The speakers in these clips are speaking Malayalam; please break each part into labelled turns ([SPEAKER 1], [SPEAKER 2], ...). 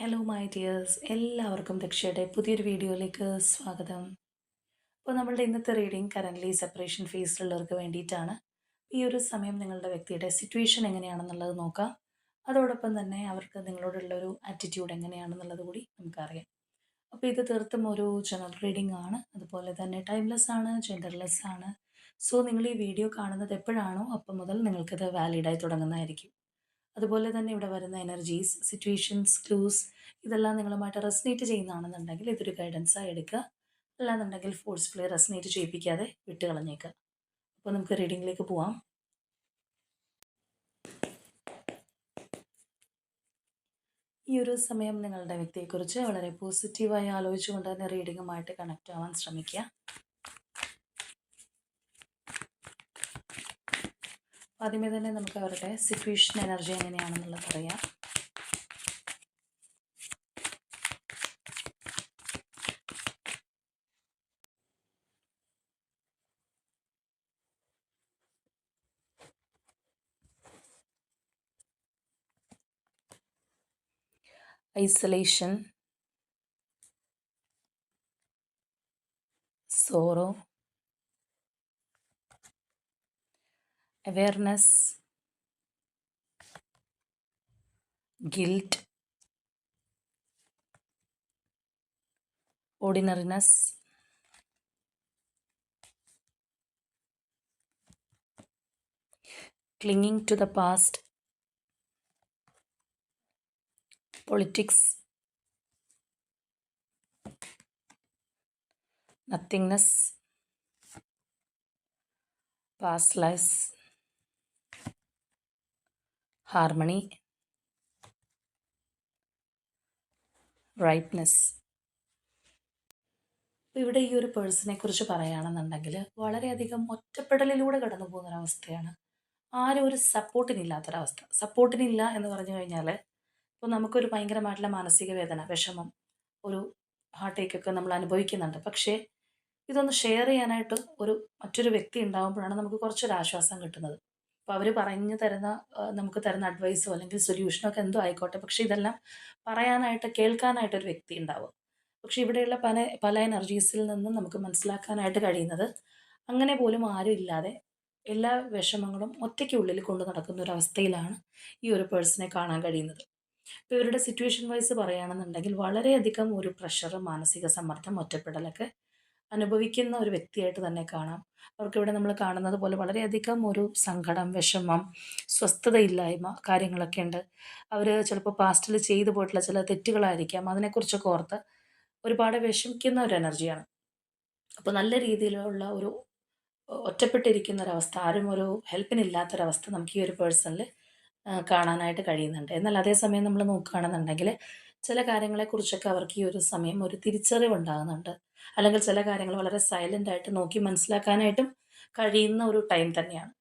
[SPEAKER 1] ഹലോ മൈ ഡിയേഴ്സ്, എല്ലാവർക്കും ദക്ഷയുടെ പുതിയൊരു വീഡിയോയിലേക്ക് സ്വാഗതം. അപ്പോൾ നമ്മളുടെ ഇന്നത്തെ റീഡിംഗ് കറൻ്റ്ലി സെപ്പറേഷൻ ഫേസിലുള്ളവർക്ക് വേണ്ടിയിട്ടാണ്. ഈ ഒരു സമയം നിങ്ങളുടെ വ്യക്തിയുടെ സിറ്റുവേഷൻ എങ്ങനെയാണെന്നുള്ളത് നോക്കാം. അതോടൊപ്പം തന്നെ അവർക്ക് നിങ്ങളോടുള്ളൊരു ആറ്റിറ്റ്യൂഡ് എങ്ങനെയാണെന്നുള്ളത് കൂടി നമുക്കറിയാം. അപ്പോൾ ഇത് തീർത്തും ഒരു ജനറൽ റീഡിംഗ് ആണ്. അതുപോലെ തന്നെ ടൈംലെസ് ആണ്, ജെൻഡർലെസ് ആണ്. സോ നിങ്ങൾ ഈ വീഡിയോ കാണുന്നത് എപ്പോഴാണോ അപ്പം മുതൽ നിങ്ങൾക്കിത് വാലിഡായി തുടങ്ങുന്നതായിരിക്കും. അതുപോലെ തന്നെ ഇവിടെ വരുന്ന എനർജീസ്, സിറ്റുവേഷൻസ്, ക്ലൂസ് ഇതെല്ലാം നിങ്ങളുമായിട്ട് റെസനേറ്റ് ചെയ്യുന്നതാണെന്നുണ്ടെങ്കിൽ ഇതൊരു ഗൈഡൻസായി എടുക്കുക. അല്ലാന്നുണ്ടെങ്കിൽ ഫോഴ്സ്ഫുള്ളി റെസനേറ്റ് ചെയ്യിപ്പിക്കാതെ വിട്ട് കളഞ്ഞേക്കുക. അപ്പോൾ നമുക്ക് റീഡിങ്ങിലേക്ക് പോവാം. ഈ ഒരു സമയം നിങ്ങളുടെ വ്യക്തിയെക്കുറിച്ച് വളരെ പോസിറ്റീവായി ആലോചിച്ചുകൊണ്ട് തന്നെ റീഡിങ്ങുമായിട്ട് കണക്റ്റ് ആവാൻ ശ്രമിക്കുക. ആദ്യമേ തന്നെ നമുക്ക് അവരുടെ സിറ്റുവേഷൻ എനർജി എങ്ങനെയാണെന്നുള്ളത് അറിയാം. Isolation, sorrow, awareness, guilt, ordinariness, clinging to the past, politics, nothingness, past lives, harmony, ripeness. ഇവിടെ ഈ ഒരു പേഴ്സണെ കുറിച്ച് പറയുകയാണെന്നുണ്ടെങ്കിൽ വളരെയധികം ഒറ്റപ്പെടലിലൂടെ കടന്നു പോകുന്നൊരവസ്ഥയാണ്. ആരും ഒരു സപ്പോർട്ടിനില്ലാത്തൊരവസ്ഥ. സപ്പോർട്ടിനില്ല എന്ന് പറഞ്ഞു കഴിഞ്ഞാൽ ഇപ്പോൾ നമുക്കൊരു ഭയങ്കരമായിട്ടുള്ള മാനസിക വേദന, വിഷമം, ഒരു ഹാർട്ട് ഏക്കൊക്കെ നമ്മൾ അനുഭവിക്കുന്നുണ്ട്. പക്ഷേ ഇതൊന്ന് ഷെയർ ചെയ്യാനായിട്ട് മറ്റൊരു വ്യക്തി ഉണ്ടാകുമ്പോഴാണ് നമുക്ക് കുറച്ചൊരു ആശ്വാസം കിട്ടുന്നത്. അപ്പോൾ അവർ പറഞ്ഞു തരുന്ന നമുക്ക് തരുന്ന അഡ്വൈസോ അല്ലെങ്കിൽ സൊല്യൂഷനോ ഒക്കെ എന്തോ ആയിക്കോട്ടെ, പക്ഷേ ഇതെല്ലാം പറയാനായിട്ട് കേൾക്കാനായിട്ടൊരു വ്യക്തി ഉണ്ടാവും. പക്ഷേ ഇവിടെയുള്ള പല പല എനർജീസിൽ നിന്നും നമുക്ക് മനസ്സിലാക്കാനായിട്ട് കഴിയുന്നത് അങ്ങനെ പോലും ആരും ഇല്ലാതെ എല്ലാ വിഷമങ്ങളും ഒറ്റയ്ക്കുള്ളിൽ കൊണ്ട് നടക്കുന്ന ഒരു അവസ്ഥയിലാണ് ഈ ഒരു പേഴ്സണെ കാണാൻ കഴിയുന്നത്. ഇപ്പോൾ ഇവരുടെ സിറ്റുവേഷൻ വൈസ് പറയുകയാണെന്നുണ്ടെങ്കിൽ വളരെയധികം ഒരു പ്രഷർ, മാനസിക സമ്മർദ്ദം, ഒറ്റപ്പെടലൊക്കെ അനുഭവിക്കുന്ന ഒരു വ്യക്തിയായിട്ട് തന്നെ കാണാം. അവർക്കിവിടെ നമ്മൾ കാണുന്നത് പോലെ വളരെയധികം ഒരു സങ്കടം, വിഷമം, സ്വസ്ഥതയില്ലായ്മ കാര്യങ്ങളൊക്കെ ഉണ്ട്. അവർ ചിലപ്പോൾ പാസ്റ്റിൽ ചെയ്തു പോയിട്ടുള്ള ചില തെറ്റുകളായിരിക്കാം, അതിനെക്കുറിച്ചൊക്കെ ഓർത്ത് ഒരുപാട് വിഷമിക്കുന്ന ഒരു എനർജിയാണ്. അപ്പോൾ നല്ല രീതിയിലുള്ള ഒരു ഒറ്റപ്പെട്ടിരിക്കുന്ന ഒരവസ്ഥ, ആരും ഒരു ഹെൽപ്പിനില്ലാത്തൊരവസ്ഥ നമുക്ക് ഈ ഒരു പേഴ്സണിൽ കാണാനായിട്ട് കഴിയുന്നുണ്ട്. എന്നാൽ അതേസമയം നമ്മൾ നോക്കുകയാണെന്നുണ്ടെങ്കിൽ ചില കാര്യങ്ങളെക്കുറിച്ചൊക്കെ അവർക്ക് ഈ ഒരു സമയം ഒരു തിരിച്ചറിവുണ്ടാകുന്നുണ്ട്. അല്ലെങ്കിൽ ചില കാര്യങ്ങൾ വളരെ സൈലൻ്റായിട്ട് നോക്കി മനസ്സിലാക്കാനായിട്ടും കഴിയുന്ന ഒരു ടൈം തന്നെയാണ്.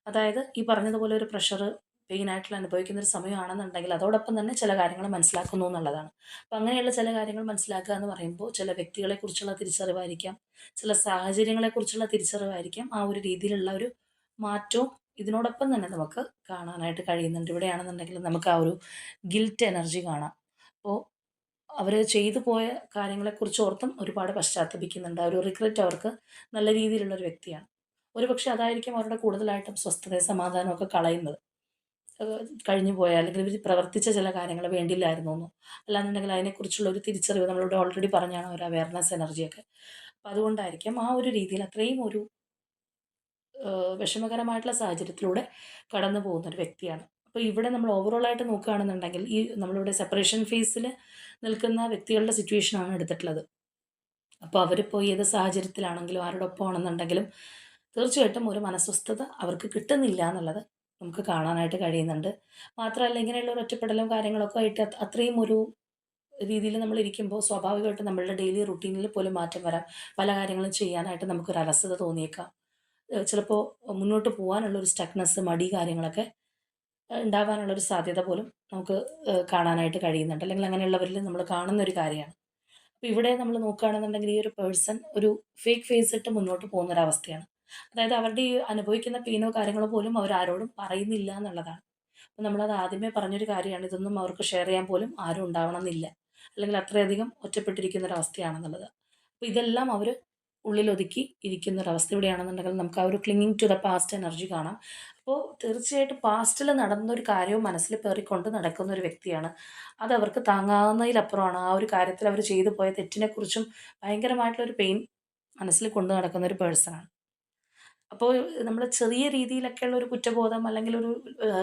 [SPEAKER 1] അതായത് ഈ പറഞ്ഞതുപോലെ ഒരു പ്രഷർ, പെയിനായിട്ടുള്ള അനുഭവിക്കുന്ന ഒരു സമയമാണെന്നുണ്ടെങ്കിൽ അതോടൊപ്പം തന്നെ ചില കാര്യങ്ങൾ മനസ്സിലാക്കുന്നു എന്നുള്ളതാണ്. അപ്പം അങ്ങനെയുള്ള ചില കാര്യങ്ങൾ മനസ്സിലാക്കുക എന്ന് പറയുമ്പോൾ ചില വ്യക്തികളെക്കുറിച്ചുള്ള തിരിച്ചറിവായിരിക്കാം, ചില സാഹചര്യങ്ങളെക്കുറിച്ചുള്ള തിരിച്ചറിവായിരിക്കാം, ആ ഒരു രീതിയിലുള്ള ഒരു മാറ്റവും ഇതിനോടൊപ്പം തന്നെ നമുക്ക് കാണാനായിട്ട് കഴിയുന്നുണ്ട്. ഇവിടെയാണെന്നുണ്ടെങ്കിൽ നമുക്ക് ആ ഒരു ഗിൽറ്റ് എനർജി കാണാം. അപ്പോൾ അവർ ചെയ്തു പോയ കാര്യങ്ങളെക്കുറിച്ച് ഓർത്തും ഒരുപാട് പശ്ചാത്തപിക്കുന്നുണ്ട്. ആ ഒരു റിഗ്രറ്റ് അവർക്ക് നല്ല രീതിയിലുള്ളൊരു വ്യക്തിയാണ്. ഒരുപക്ഷെ അതായിരിക്കും അവരുടെ കൂടുതലായിട്ടും സ്വസ്ഥതയും സമാധാനമൊക്കെ കളയുന്നത്. കഴിഞ്ഞു പോയ അല്ലെങ്കിൽ ഇവർ പ്രവർത്തിച്ച ചില കാര്യങ്ങൾ വേണ്ടില്ലായിരുന്നു എന്നോ, അല്ലാന്നുണ്ടെങ്കിൽ അതിനെക്കുറിച്ചുള്ള ഒരു തിരിച്ചറിവ് നമ്മളിവിടെ ഓൾറെഡി പറഞ്ഞാണ് ഒരു അവയർനെസ് എനർജിയൊക്കെ. അപ്പം അതുകൊണ്ടായിരിക്കാം ആ ഒരു രീതിയിൽ അത്രയും ഒരു വിഷമകരമായിട്ടുള്ള സാഹചര്യത്തിലൂടെ കടന്നു പോകുന്നൊരു വ്യക്തിയാണ്. അപ്പോൾ ഇവിടെ നമ്മൾ ഓവറോളായിട്ട് നോക്കുകയാണെന്നുണ്ടെങ്കിൽ ഈ നമ്മളിവിടെ സെപ്പറേഷൻ ഫേസിൽ നിൽക്കുന്ന വ്യക്തികളുടെ സിറ്റുവേഷനാണ് എടുത്തിട്ടുള്ളത്. അപ്പോൾ അവരിപ്പോൾ ഏത് സാഹചര്യത്തിലാണെങ്കിലും ആരോടൊപ്പം ആണെന്നുണ്ടെങ്കിലും തീർച്ചയായിട്ടും ഒരു മനസ്വസ്ഥത അവർക്ക് കിട്ടുന്നില്ല എന്നുള്ളത് നമുക്ക് കാണാനായിട്ട് കഴിയുന്നുണ്ട്. മാത്രമല്ല ഇങ്ങനെയുള്ള ഒരു ഒറ്റപ്പെടലും കാര്യങ്ങളൊക്കെ ആയിട്ട് അത്രയും ഒരു രീതിയിൽ നമ്മളിരിക്കുമ്പോൾ സ്വാഭാവികമായിട്ടും നമ്മളുടെ ഡെയിലി റുട്ടീനിൽ പോലും മാറ്റം വരാം. പല കാര്യങ്ങളും ചെയ്യാനായിട്ട് നമുക്കൊരു അലസത തോന്നിയേക്കാം. ചിലപ്പോൾ മുന്നോട്ട് പോകാനുള്ളൊരു സ്റ്റക്നെസ്, മടി കാര്യങ്ങളൊക്കെ ഉണ്ടാവാനുള്ളൊരു സാധ്യത പോലും നമുക്ക് കാണാനായിട്ട് കഴിയുന്നുണ്ട്. അല്ലെങ്കിൽ അങ്ങനെയുള്ളവരിൽ നമ്മൾ കാണുന്നൊരു കാര്യമാണ്. അപ്പോൾ ഇവിടെ നമ്മൾ നോക്കുകയാണെന്നുണ്ടെങ്കിൽ ഈ ഒരു പേഴ്സൺ ഒരു ഫേക്ക് ഫേസ് ഇട്ട് മുന്നോട്ട് പോകുന്നൊരവസ്ഥയാണ്. അതായത് അവരുടെ ഈ അനുഭവിക്കുന്ന പെയിനോ കാര്യങ്ങളോ പോലും അവരാരോടും പറയുന്നില്ല എന്നുള്ളതാണ്. അപ്പോൾ നമ്മളത് ആദ്യമേ പറഞ്ഞൊരു കാര്യമാണ്. ഇതൊന്നും അവർക്ക് ഷെയർ ചെയ്യാൻ പോലും ആരും ഉണ്ടാവണമെന്നില്ല. അല്ലെങ്കിൽ അത്രയധികം ഒറ്റപ്പെട്ടിരിക്കുന്ന ഒരവസ്ഥയാണെന്നുള്ളത്. അപ്പോൾ ഇതെല്ലാം അവർ ഉള്ളിലൊതുക്കി ഇരിക്കുന്ന ഒരവസ്ഥ ഇവിടെയാണെന്നുണ്ടെങ്കിൽ നമുക്ക് ആ ഒരു clinging to the past energy കാണാം. അപ്പോൾ തീർച്ചയായിട്ടും പാസ്റ്റിൽ നടന്നൊരു കാര്യവും മനസ്സിൽ പേറിക്കൊണ്ട് നടക്കുന്ന ഒരു വ്യക്തിയാണ്. അതവർക്ക് താങ്ങാവുന്നതിലപ്പുറമാണ്. ആ ഒരു കാര്യത്തിൽ അവർ ചെയ്തു പോയ തെറ്റിനെക്കുറിച്ചും ഭയങ്കരമായിട്ടുള്ളൊരു പെയിൻ മനസ്സിൽ കൊണ്ട് നടക്കുന്ന ഒരു പേഴ്സണാണ്. അപ്പോൾ നമ്മൾ ചെറിയ രീതിയിലൊക്കെയുള്ള ഒരു കുറ്റബോധം അല്ലെങ്കിൽ ഒരു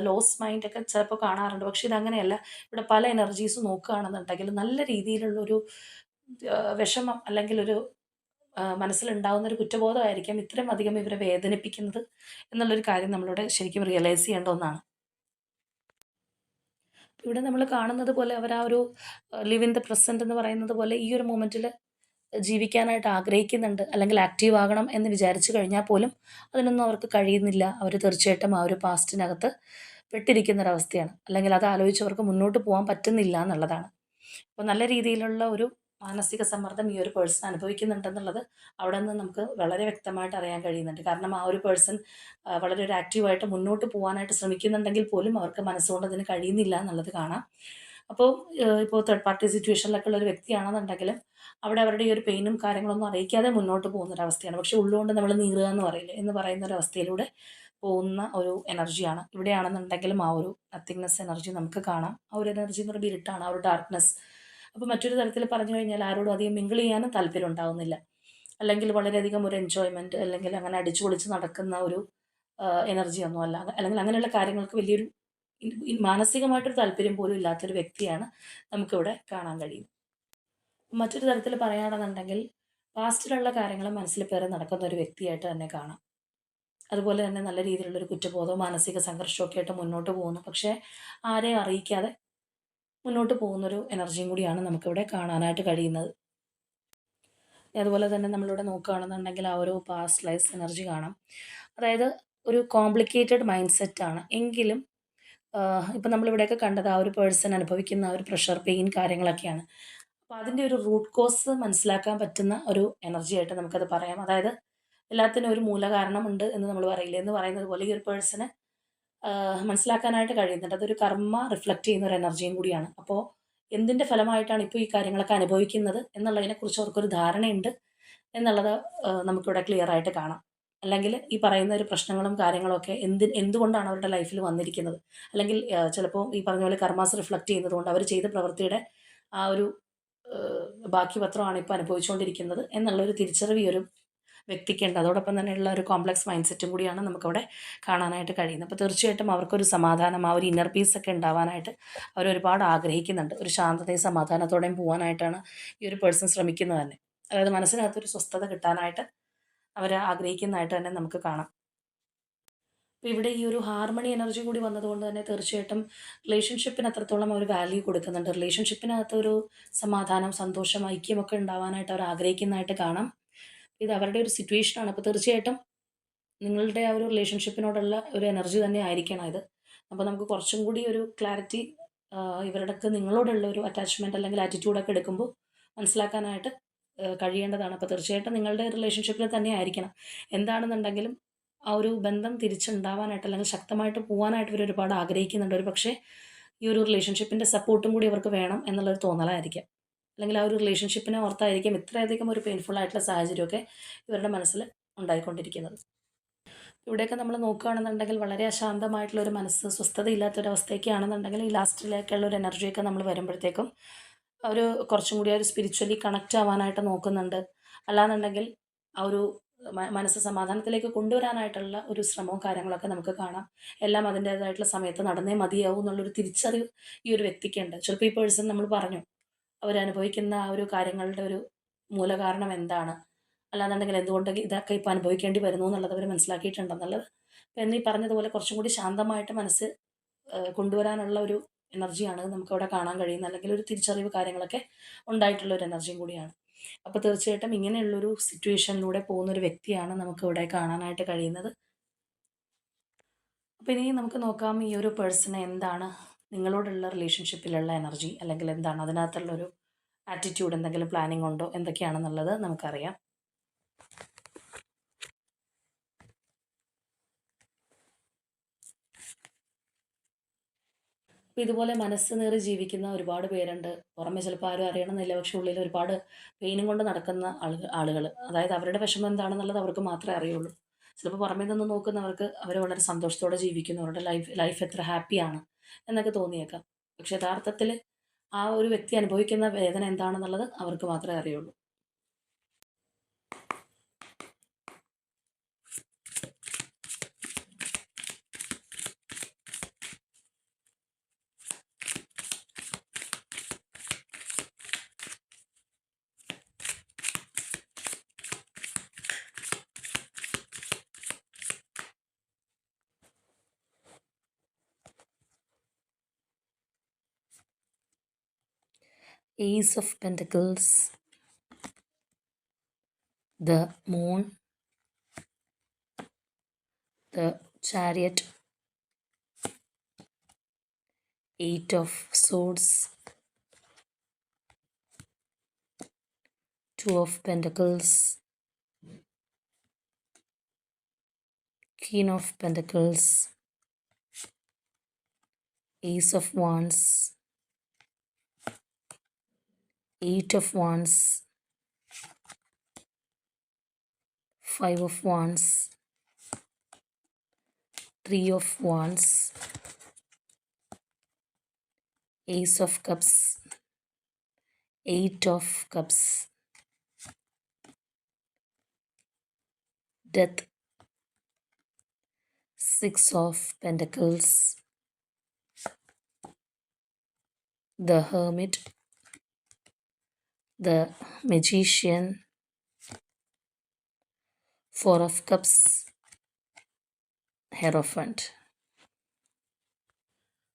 [SPEAKER 1] ലോസ് മൈൻഡൊക്കെ ചിലപ്പോൾ കാണാറുണ്ട്. പക്ഷേ ഇതങ്ങനെയല്ല. ഇവിടെ പല എനർജീസ് നോക്കുകയാണെന്നുണ്ടെങ്കിൽ നല്ല രീതിയിലുള്ളൊരു വിഷമം അല്ലെങ്കിൽ ഒരു മനസ്സിലുണ്ടാവുന്ന ഒരു കുറ്റബോധമായിരിക്കാം ഇത്രയും അധികം ഇവരെ വേദനിപ്പിക്കുന്നത് എന്നുള്ളൊരു കാര്യം നമ്മളിവിടെ ശരിക്കും റിയലൈസ് ചെയ്യേണ്ട ഒന്നാണ്. ഇവിടെ നമ്മൾ കാണുന്നത് പോലെ അവർ ആ ഒരു ലിവ് ഇൻ ദ പ്രസന്റ് എന്ന് പറയുന്നത് പോലെ ഈ ഒരു മൊമെന്റിൽ ജീവിക്കാനായിട്ട് ആഗ്രഹിക്കുന്നുണ്ട് അല്ലെങ്കിൽ ആക്റ്റീവ് ആകണം എന്ന് വിചാരിച്ചു കഴിഞ്ഞാൽ പോലും അതിനൊന്നും അവർക്ക് കഴിയുന്നില്ല. അവർ തീർച്ചയായിട്ടും ആ ഒരു പാസ്റ്റിനകത്ത് പെട്ടിരിക്കുന്ന ഒരവസ്ഥയാണ്. അല്ലെങ്കിൽ അത് ആലോചിച്ച് അവർക്ക് മുന്നോട്ട് പോകാൻ പറ്റുന്നില്ല എന്നുള്ളതാണ്. അപ്പോൾ നല്ല രീതിയിലുള്ള ഒരു മാനസിക സമ്മർദ്ദം ഈ ഒരു പേഴ്സൺ അനുഭവിക്കുന്നുണ്ടെന്നുള്ളത് അവിടെ നിന്ന് നമുക്ക് വളരെ വ്യക്തമായിട്ട് അറിയാൻ കഴിയുന്നുണ്ട്. കാരണം ആ ഒരു പേഴ്സൺ വളരെ ഒരു ആക്റ്റീവായിട്ട് മുന്നോട്ട് പോകാനായിട്ട് ശ്രമിക്കുന്നുണ്ടെങ്കിൽ പോലും അവർക്ക് മനസ്സുകൊണ്ട് അതിന് കഴിയുന്നില്ല എന്നുള്ളത് കാണാം. അപ്പോൾ ഇപ്പോൾ തേർഡ് പാർട്ടി സിറ്റുവേഷനിലൊക്കെ ഉള്ള ഒരു വ്യക്തിയാണെന്നുണ്ടെങ്കിലും അവിടെ അവരുടെ ഈ ഒരു പെയിനും കാര്യങ്ങളൊന്നും അറിയിക്കാതെ മുന്നോട്ട് പോകുന്ന ഒരവസ്ഥയാണ്. പക്ഷേ ഉള്ളുകൊണ്ട് നമ്മൾ നീറുക എന്ന് പറയില്ലേ, എന്ന് പറയുന്ന ഒരു അവസ്ഥയിലൂടെ പോകുന്ന ഒരു എനർജിയാണ്. ഇവിടെയാണെന്നുണ്ടെങ്കിലും ആ ഒരു നത്തിങ്നെസ് എനർജി നമുക്ക് കാണാം. ആ ഒരു എനർജി എന്ന് പറയുമ്പോൾ ഇരുട്ടാണ്, ആ ഒരു ഡാർക്ക്നെസ്. അപ്പോൾ മറ്റൊരു തരത്തിൽ പറഞ്ഞു കഴിഞ്ഞാൽ ആരോടും അധികം മിങ്കിൾ ചെയ്യാനും താല്പര്യം ഉണ്ടാവുന്നില്ല. അല്ലെങ്കിൽ വളരെയധികം ഒരു എൻജോയ്മെൻറ്റ് അല്ലെങ്കിൽ അങ്ങനെ അടിച്ചു പൊളിച്ച് നടക്കുന്ന ഒരു എനർജിയൊന്നും അല്ല. അല്ലെങ്കിൽ അങ്ങനെയുള്ള കാര്യങ്ങൾക്ക് വലിയൊരു മാനസികമായിട്ടൊരു താല്പര്യം പോലും ഇല്ലാത്തൊരു വ്യക്തിയാണ് നമുക്കിവിടെ കാണാൻ കഴിയും. മറ്റൊരു തരത്തിൽ പറയുകയാണെന്നുണ്ടെങ്കിൽ പാസ്റ്റിലുള്ള കാര്യങ്ങൾ മനസ്സിൽ പേറി നടക്കുന്ന ഒരു വ്യക്തിയായിട്ട് തന്നെ കാണാം. അതുപോലെ തന്നെ നല്ല രീതിയിലുള്ളൊരു കുറ്റബോധവും മാനസിക സംഘർഷമൊക്കെ ആയിട്ട് മുന്നോട്ട് പോകുന്നു. പക്ഷേ ആരെയും അറിയിക്കാതെ മുന്നോട്ട് പോകുന്നൊരു എനർജിയും കൂടിയാണ് നമുക്കിവിടെ കാണാനായിട്ട് കഴിയുന്നത്. അതുപോലെ തന്നെ നമ്മളിവിടെ നോക്കുകയാണെന്നുണ്ടെങ്കിൽ ആ ഒരു പാസ്റ്റ് ലൈഫ് എനർജി കാണാം. അതായത് ഒരു കോംപ്ലിക്കേറ്റഡ് മൈൻഡ് സെറ്റാണ്. എങ്കിലും ഇപ്പം നമ്മളിവിടെയൊക്കെ കണ്ടത് ആ ഒരു പേഴ്സൺ അനുഭവിക്കുന്ന ആ ഒരു പ്രഷർ, പെയിൻ കാര്യങ്ങളൊക്കെയാണ്. അപ്പോൾ അതിൻ്റെ ഒരു റൂട്ട് കോസ് മനസ്സിലാക്കാൻ പറ്റുന്ന ഒരു എനർജി ആയിട്ട് നമുക്കത് പറയാം. അതായത് എല്ലാത്തിനും ഒരു മൂലകാരണമുണ്ട് എന്ന് നമ്മൾ പറയില്ലേ, എന്ന് പറയുന്നത് പോലെ ഈ ഒരു പേഴ്സണ് മനസ്സിലാക്കാനായിട്ട് കഴിയുന്നുണ്ട്. അതൊരു കർമ്മ റിഫ്ലക്റ്റ് ചെയ്യുന്ന ഒരു എനർജിയും കൂടിയാണ്. അപ്പോൾ എന്തിൻ്റെ ഫലമായിട്ടാണ് ഇപ്പോൾ ഈ കാര്യങ്ങളൊക്കെ അനുഭവിക്കുന്നത് എന്നുള്ളതിനെക്കുറിച്ച് അവർക്കൊരു ധാരണയുണ്ട് എന്നുള്ളത് നമുക്കിവിടെ ക്ലിയർ ആയിട്ട് കാണാം. അല്ലെങ്കിൽ ഈ പറയുന്ന ഒരു പ്രശ്നങ്ങളും കാര്യങ്ങളൊക്കെ എന്തുകൊണ്ടാണ് അവരുടെ ലൈഫിൽ വന്നിരിക്കുന്നത്, അല്ലെങ്കിൽ ചിലപ്പോൾ ഈ പറഞ്ഞ പോലെ കർമാസ് റിഫ്ലക്റ്റ് ചെയ്യുന്നത് കൊണ്ട് അവർ ചെയ്ത പ്രവൃത്തിയുടെ ആ ഒരു ബാക്കി പത്രമാണ് ഇപ്പോൾ അനുഭവിച്ചുകൊണ്ടിരിക്കുന്നത് എന്നുള്ളൊരു തിരിച്ചറിവ് ഈ ഒരു വ്യക്തിക്കുണ്ട്. അതോടൊപ്പം തന്നെയുള്ള ഒരു കോംപ്ലക്സ് മൈൻഡ് സെറ്റും കൂടിയാണ് നമുക്കവിടെ കാണാനായിട്ട് കഴിയുന്നത്. അപ്പോൾ തീർച്ചയായിട്ടും അവർക്കൊരു സമാധാനം, ആ ഒരു ഇന്നർ പീസ് ഒക്കെ ഉണ്ടാവാനായിട്ട് അവരൊരുപാട് ആഗ്രഹിക്കുന്നുണ്ട്. ഒരു ശാന്തതയും സമാധാനത്തോടെയും പോകാനായിട്ടാണ് ഈ ഒരു പേഴ്സൺ ശ്രമിക്കുന്നത് തന്നെ. അതായത് മനസ്സിനകത്തൊരു സ്വസ്ഥത കിട്ടാനായിട്ട് അവർ ആഗ്രഹിക്കുന്നതായിട്ട് തന്നെ നമുക്ക് കാണാം. അപ്പോൾ ഇവിടെ ഈ ഒരു ഹാർമണി എനർജി കൂടി വന്നതുകൊണ്ട് തന്നെ തീർച്ചയായിട്ടും റിലേഷൻഷിപ്പിന് അത്രത്തോളം അവർ വാല്യൂ കൊടുക്കുന്നുണ്ട്. റിലേഷൻഷിപ്പിനകത്ത് ഒരു സമാധാനം, സന്തോഷം, ഐക്യമൊക്കെ ഉണ്ടാവാനായിട്ട് അവർ ആഗ്രഹിക്കുന്നതായിട്ട് കാണാം. ഇത് അവരുടെ ഒരു സിറ്റുവേഷനാണ്. അപ്പോൾ തീർച്ചയായിട്ടും നിങ്ങളുടെ ആ ഒരു റിലേഷൻഷിപ്പിനോടുള്ള ഒരു എനർജി തന്നെ ആയിരിക്കണം ഇത്. അപ്പോൾ നമുക്ക് കുറച്ചും കൂടി ഒരു ക്ലാരിറ്റി ഇവരുടെയൊക്കെ നിങ്ങളോടുള്ള ഒരു അറ്റാച്ച്മെൻറ്റ് അല്ലെങ്കിൽ ആറ്റിറ്റ്യൂഡൊക്കെ എടുക്കുമ്പോൾ മനസ്സിലാക്കാനായിട്ട് കഴിയേണ്ടതാണ്. അപ്പോൾ തീർച്ചയായിട്ടും നിങ്ങളുടെ റിലേഷൻഷിപ്പിൽ തന്നെ ആയിരിക്കണം. എന്താണെന്നുണ്ടെങ്കിലും ആ ഒരു ബന്ധം തിരിച്ചുണ്ടാവാനായിട്ട് അല്ലെങ്കിൽ ശക്തമായിട്ട് പോകാനായിട്ട് ഇവർ ഒരുപാട് ആഗ്രഹിക്കുന്നുണ്ട്. ഒരു പക്ഷേ ഈ ഒരു റിലേഷൻഷിപ്പിൻ്റെ സപ്പോർട്ടും കൂടി അവർക്ക് വേണം എന്നുള്ളൊരു തോന്നലായിരിക്കാം. അല്ലെങ്കിൽ ആ ഒരു റിലേഷൻഷിപ്പിനെ ഓർത്തായിരിക്കും ഇത്രയധികം ഒരു പെയിൻഫുൾ ആയിട്ടുള്ള സാഹചര്യമൊക്കെ ഇവരുടെ മനസ്സിൽ ഉണ്ടായിക്കൊണ്ടിരിക്കുന്നത്. ഇവിടെയൊക്കെ നമ്മൾ നോക്കുകയാണെന്നുണ്ടെങ്കിൽ വളരെ അശാന്തമായിട്ടുള്ള ഒരു മനസ്സ്, സ്വസ്ഥതയില്ലാത്തൊരവസ്ഥയൊക്കെ ആണെന്നുണ്ടെങ്കിൽ ഈ ലാസ്റ്റിലേക്കുള്ള ഒരു എനർജിയൊക്കെ നമ്മൾ വരുമ്പോഴത്തേക്കും ഒരു കുറച്ചും കൂടി ഒരു സ്പിരിച്വലി കണക്റ്റ് ആവാനായിട്ട് നോക്കുന്നുണ്ട്. അല്ലാന്നുണ്ടെങ്കിൽ ആ ഒരു മനസ്സ് സമാധാനത്തിലേക്ക് കൊണ്ടുവരാനായിട്ടുള്ള ഒരു ശ്രമവും കാര്യങ്ങളൊക്കെ നമുക്ക് കാണാം. എല്ലാം അതിൻ്റേതായിട്ടുള്ള സമയത്ത് നടന്നേ മതിയാവൂ എന്നുള്ളൊരു തിരിച്ചറിവ് ഈ ഒരു വ്യക്തിക്കുണ്ട്. ചിലപ്പോൾ ഈ പേഴ്സൺ നമ്മൾ പറഞ്ഞു അവരനുഭവിക്കുന്ന ആ ഒരു കാര്യങ്ങളുടെ ഒരു മൂലകാരണം എന്താണ്? അല്ലാന്നുണ്ടെങ്കിൽ എന്തുകൊണ്ട് ഇതൊക്കെ ഇപ്പോൾ അനുഭവിക്കേണ്ടി വരുന്നു എന്നുള്ളത് അവർ മനസ്സിലാക്കിയിട്ടുണ്ടെന്നുള്ളത്. എന്നീ പറഞ്ഞതുപോലെ കുറച്ചും കൂടി ശാന്തമായിട്ട് മനസ്സ് കൊണ്ടുവരാനുള്ള ഒരു എനർജിയാണ് നമുക്കവിടെ കാണാൻ കഴിയുന്നത്. അല്ലെങ്കിൽ ഒരു തിരിച്ചറിവ് കാര്യങ്ങളൊക്കെ ഉണ്ടായിട്ടുള്ള ഒരു എനർജിയും കൂടിയാണ്. അപ്പോൾ തീർച്ചയായിട്ടും ഇങ്ങനെയുള്ളൊരു സിറ്റുവേഷനിലൂടെ പോകുന്നൊരു വ്യക്തിയാണ് നമുക്കിവിടെ കാണാനായിട്ട് കഴിയുന്നത്. അപ്പോൾ ഇനി നമുക്ക് നോക്കാം ഈ ഒരു പേഴ്സണ് എന്താണ് നിങ്ങളോടുള്ള റിലേഷൻഷിപ്പിലുള്ള എനർജി, അല്ലെങ്കിൽ എന്താണ് അതിനകത്തുള്ളൊരു ആറ്റിറ്റ്യൂഡ്, എന്തെങ്കിലും പ്ലാനിങ് ഉണ്ടോ, എന്തൊക്കെയാണെന്നുള്ളത് നമുക്കറിയാം. അപ്പോൾ ഇതുപോലെ മനസ്സ് നേറി ജീവിക്കുന്ന ഒരുപാട് പേരുണ്ട്. പുറമെ ചിലപ്പോൾ ആരും അറിയണമെന്നില്ല. പക്ഷെ ഉള്ളിൽ ഒരുപാട് പെയിനും കൊണ്ട് നടക്കുന്ന ആളുകൾ. അതായത് അവരുടെ വിഷമം എന്താണെന്നുള്ളത് അവർക്ക് മാത്രമേ അറിയുള്ളൂ. ചിലപ്പോൾ പുറമേ നിന്ന് നോക്കുന്നവർക്ക് അവർ വളരെ സന്തോഷത്തോടെ ജീവിക്കുന്നു. അവരുടെ ലൈഫ് എത്ര ഹാപ്പിയാണ് എന്നൊക്കെ തോന്നിയേക്കാം. പക്ഷെ യഥാർത്ഥത്തിൽ ആ ഒരു വ്യക്തി അനുഭവിക്കുന്ന വേദന എന്താണെന്നുള്ളത് അവർക്ക് മാത്രമേ അറിയുള്ളൂ. Ace of Pentacles, the Moon, the Chariot, Eight of Swords, Two of Pentacles, Queen of Pentacles, Ace of Wands, Eight of Wands, Five of Wands, Three of Wands, Ace of Cups, Eight of Cups, Death, Six of Pentacles, the Hermit, the Magician, Four of Cups, Hierophant.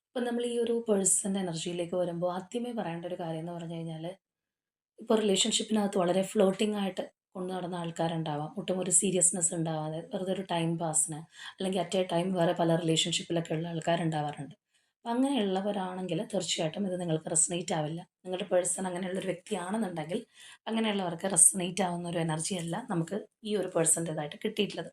[SPEAKER 1] ഇപ്പം നമ്മൾ ഈ ഒരു പേഴ്സൻ്റെ എനർജിയിലേക്ക് വരുമ്പോൾ ആദ്യമേ പറയേണ്ട ഒരു കാര്യം എന്ന് പറഞ്ഞു കഴിഞ്ഞാൽ, ഇപ്പോൾ റിലേഷൻഷിപ്പിനകത്ത് വളരെ ഫ്ലോട്ടിംഗ് ആയിട്ട് കൊണ്ടു നടന്ന ആൾക്കാരുണ്ടാവാം. ഒട്ടും ഒരു സീരിയസ്നെസ് ഉണ്ടാവാതെ വെറുതെ ഒരു ടൈം പാസിന്, അല്ലെങ്കിൽ അറ്റ് എ ടൈം വേറെ പല റിലേഷൻഷിപ്പിലൊക്കെ ഉള്ള ആൾക്കാരുണ്ടാവാറുണ്ട്. അപ്പം അങ്ങനെയുള്ളവരാണെങ്കിൽ തീർച്ചയായിട്ടും ഇത് നിങ്ങൾക്ക് റെസനേറ്റ് ആവില്ല. നിങ്ങളുടെ പേഴ്സൺ അങ്ങനെയുള്ളൊരു വ്യക്തിയാണെന്നുണ്ടെങ്കിൽ അങ്ങനെയുള്ളവർക്ക് റെസനേറ്റ് ആവുന്ന ഒരു എനർജിയല്ല നമുക്ക് ഈ ഒരു പേഴ്സൻ്റേതായിട്ട് കിട്ടിയിട്ടുള്ളത്.